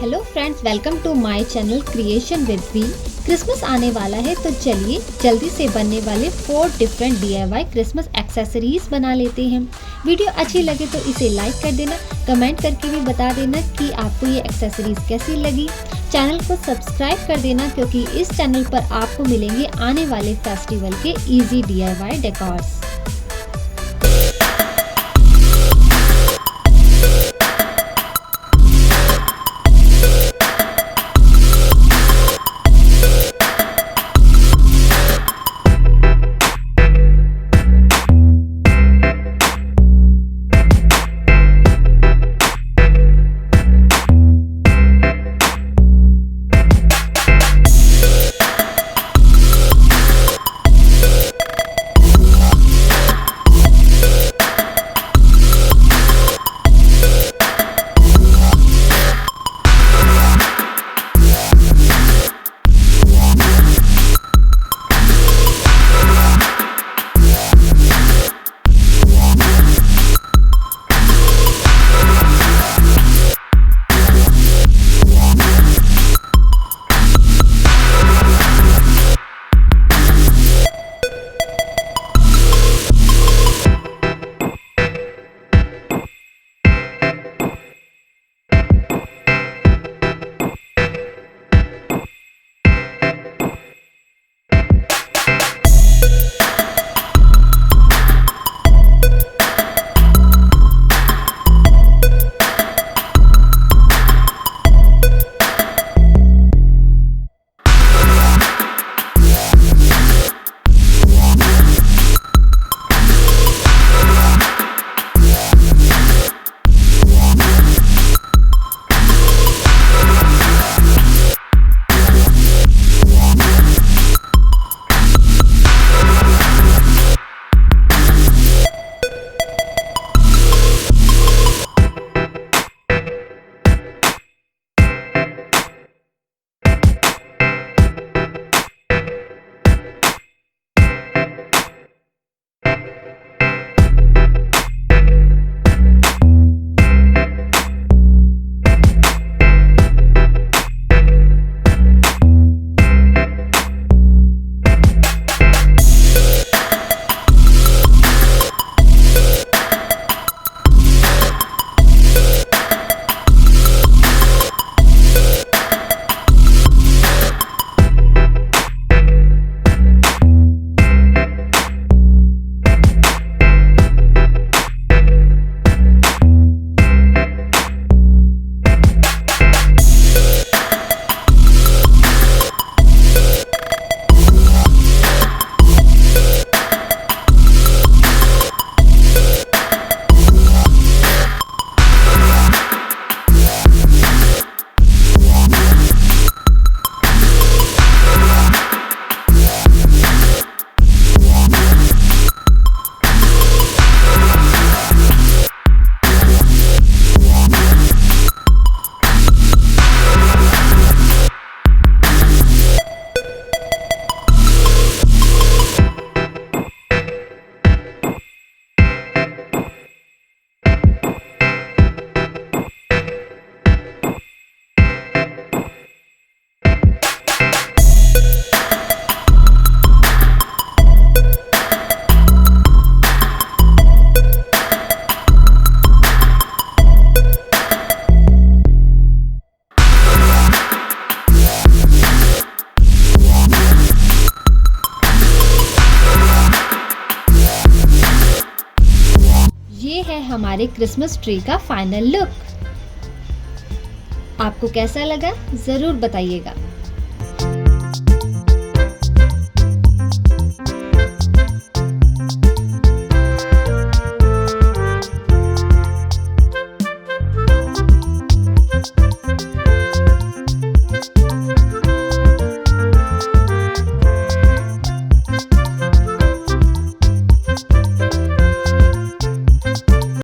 Hello friends, welcome to my channel creation with V. Christmas आने वाला है तो चलिए जल्दी से बनने वाले 4 डिफरेंट DIY क्रिसमस एक्सेसरीज बना लेते हैं। वीडियो अच्छी लगे तो इसे लाइक कर देना, कमेंट करके भी बता देना कि आपको ये एक्सेसरीज कैसी लगी। चैनल को सब्सक्राइब कर देना क्योंकि इस चैनल पर आपको मिलेंगे आने वाले फेस्टिवल के इजी DIY डेकोर्स। ये है हमारे क्रिसमस ट्री का फाइनल लुक। आपको कैसा लगा जरूर बताइएगा।